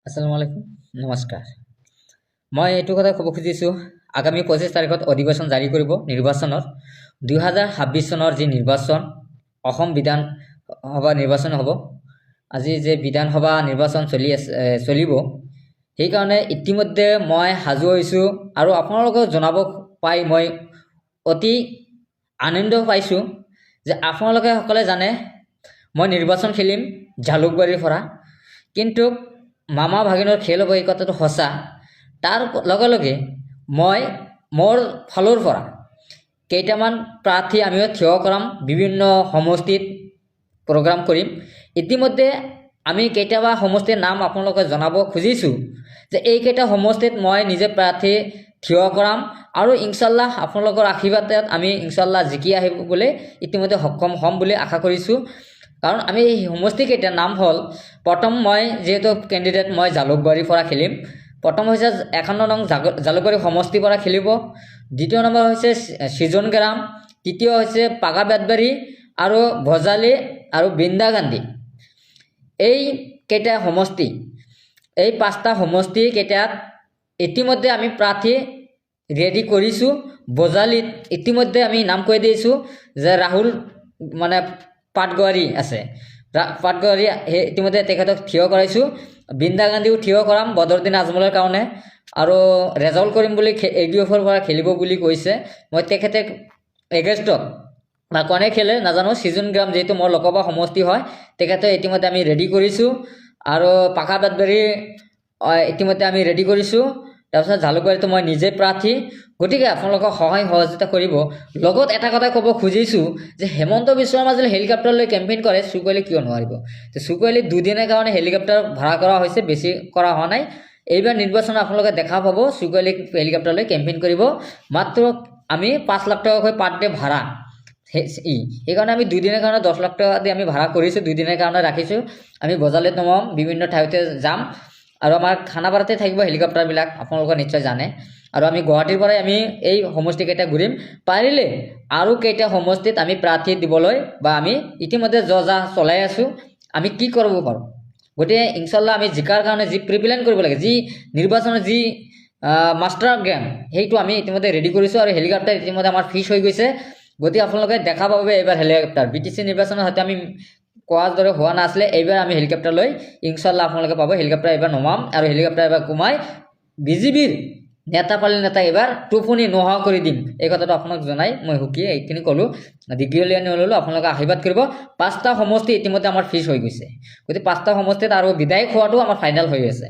আসসালামু আলাইকুম নমস্কাৰ মই এইটো কথা ক'ব খুজিছোঁ আগামী 25 তাৰিখত অধিৱেশন জাৰি কৰিব নিৰ্বাচনৰ 2026 চনৰ যি নিৰ্বাচন অসম বিধান সভা নিৰ্বাচন হ'ব আজি যে বিধানসভা নিৰ্বাচন চলিব সেই কাৰণে ইতিমধ্যে মই সাজু হৈছোঁ আৰু আপোনালোকক জনাব পাই মই অতি আনন্দ পাইছোঁ যে আপোনালোকে সকলে জানে মই নিৰ্বাচন খেলিম জালুকবাৰীৰ পৰা কিন্তু মামা ভাগিনৰ খেল হ'ব এই কথাটো সঁচা তাৰ লগে লগে মই মোৰ ফালৰ পৰা কেইটামান প্ৰাৰ্থী আমিও থিয় কৰাম বিভিন্ন সমষ্টিত প্ৰগ্ৰাম কৰিম ইতিমধ্যে আমি কেইটাবা সমষ্টিৰ নাম আপোনালোকে জনাব খুজিছোঁ যে এইকেইটা সমষ্টিত মই নিজে প্ৰাৰ্থী থিয় কৰাম আৰু ইনশাআল্লাহ আপোনালোকৰ আশীৰ্বাদত আমি ইনশাআল্লাহ জিকি আহিব বুলি ইতিমধ্যে সক্ষম হ'ম বুলি আশা কৰিছোঁ কাৰণ আমি এই সমষ্টিকেইটাৰ নাম হ'ল প্ৰথম মই যেহেতু কেণ্ডিডেট মই জালুকবাৰীৰ পৰা খেলিম প্ৰথম হৈছে 51 নং জালুকবাৰী সমষ্টিৰ পৰা খেলিব দ্বিতীয় নম্বৰ হৈছে সৃজন গ্ৰাম তৃতীয় হৈছে পাগা বেতবাৰী আৰু ভজালি আৰু বৃন্দা গান্ধী এই কেইটা সমষ্টি এই পাঁচটা সমষ্টি কেইটাত ইতিমধ্যে আমি প্ৰাৰ্থী ৰেডি কৰিছোঁ ভজালিত ইতিমধ্যে আমি নাম কৈ দিছোঁ যে ৰাহুল মানে পাটগোৱাৰী আছে পাটগোৱাৰী ইতিমধ্যে তেখেতক থিয় কৰাইছোঁ বৃন্দা গান্ধীও থিয় কৰাম বদৰুদ্দিন আজমলৰ কাৰণে আৰু ৰেজাল্ট কৰিম বুলি ADF-ৰ পৰা খেলিব বুলি কৈছে মই তেখেতে এগেষ্টত বা কোনে খেলে নাজানো সৃজন গ্ৰাম যেহেতু মোৰ লোকসভা সমষ্টি হয় তেখেতে ইতিমধ্যে আমি ৰেডি কৰিছোঁ আৰু পাকা বেতবাৰী ইতিমধ্যে আমি ৰেডি কৰিছোঁ তাৰপিছত জালুকবাৰীতো মই নিজে প্ৰাৰ্থী গতিকে আপোনালোকক সহায় সহযোগিতা কৰিব লগত এটা কথা ক'ব খুজিছোঁ যে হেমন্ত বিশ্ব শৰ্মা যদি হেলিকপ্টাৰ লৈ কেম্পেইন কৰে চুকৈলি কিয় নোৱাৰিব তো চুকৈলি দুদিনৰ কাৰণে হেলিকপ্টাৰ ভাড়া কৰা হৈছে বেছি কৰা হোৱা নাই এইবাৰ নিৰ্বাচন আপোনালোকে দেখা পাব চুকৈলি হেলিকপ্টাৰ লৈ কেম্পেইন কৰিব মাত্ৰ আমি 5 লাখ টকাকৈ পাৰ ডে ভাড়া সেইকাৰণে আমি দুদিনৰ কাৰণে 10 লাখ টকা দি আমি ভাড়া কৰিছোঁ দুদিনৰ কাৰণে ৰাখিছোঁ আমি বজাৰত নমাম বিভিন্ন ঠাইতে যাম আৰু আমাৰ খানাপাৰাতে থাকিব হেলিকপ্টাৰবিলাক আপোনালোকে নিশ্চয় জানে আৰু আমি গুৱাহাটীৰ পৰাই আমি এই সমষ্টিকেইটা ঘূৰিম পাৰিলে আৰু কেইটা সমষ্টিত আমি প্ৰাৰ্থী দিবলৈ বা আমি ইতিমধ্যে যজা চলাই আছোঁ আমি কি কৰিব পাৰোঁ গতিকে ইনশাআল্লাহ আমি জিকাৰ কাৰণে যি প্ৰিপেয়াৰ কৰিব লাগে যি নিৰ্বাচনৰ যি মাষ্টাৰ জ্ঞান সেইটো আমি ইতিমধ্যে ৰেডি কৰিছোঁ আৰু হেলিকপ্টাৰ ইতিমধ্যে আমাৰ ফিক্স হৈ গৈছে গতিকে আপোনালোকে দেখা পাব এইবাৰ হেলিকপ্টাৰ BTC নিৰ্বাচনৰ হয়তো আমি কোৱাৰ দৰে হোৱা নাছিলে এইবাৰ আমি হেলিকপ্টাৰ লৈ ইনশাআল্লাহ আপোনালোকে পাব হেলিকপ্টাৰ এইবাৰ নমাম আৰু হেলিকপ্টাৰ এইবাৰ কমাই বিজেপিৰ নেতা পালি নেতা এইবাৰ টোপনি নোহোৱা কৰি দিম এই কথাটো আপোনাক জনাই মই সুখী এইখিনি ক'লোঁ দীঘলীয়া নল'লোঁ আপোনালোকে আশীৰ্বাদ কৰিব 5টা সমষ্টি ইতিমধ্যে আমাৰ ফিক্স হৈ গৈছে গতিকে 5টা সমষ্টিত আৰু বিধায়ক হোৱাটো আমাৰ ফাইনেল হৈ আছে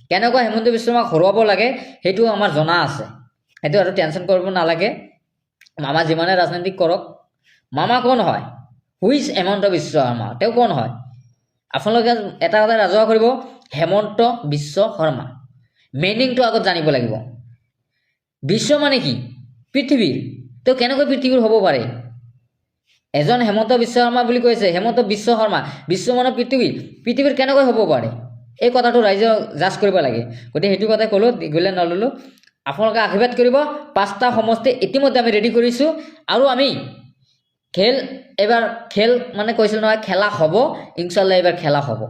কেনেকুৱা হেমন্ত বিশ্ব শৰ্মাক হৰুৱাব লাগে সেইটো আমাৰ জনা আছে সেইটো আৰু টেনশ্যন কৰিব নালাগে মামা যিমানে ৰাজনীতি কৰক মামা কোন হয় হুইজ হেমন্ত বিশ্ব শৰ্মা তেওঁ কোন হয় আপোনালোকে এটা কথা ৰাজহুৱা কৰিব হেমন্ত বিশ্ব শৰ্মা মিনিংটো আগত জানিব লাগিব বিশ্ব মানে কি পৃথিৱীৰ তেওঁ কেনেকৈ পৃথিৱীৰ হ'ব পাৰে এজন হেমন্ত বিশ্ব শৰ্মা বুলি কৈছে হেমন্ত বিশ্ব শৰ্মা বিশ্ব মানে পৃথিৱীৰ কেনেকৈ হ'ব পাৰে এই কথাটো ৰাইজে জাজ কৰিব লাগে গতিকে সেইটো কথা ক'লোঁ দীঘলীয়া নল'লোঁ আপোনালোকে আশীৰ্বাদ কৰিব 5টা সমষ্টি ইতিমধ্যে আমি ৰেডি কৰিছোঁ আৰু আমি খেল এবাৰ খেল মানে কৈছিল নহয় খেলা হ'ব ইনশাআল্লাহ এবাৰ খেলা হ'ব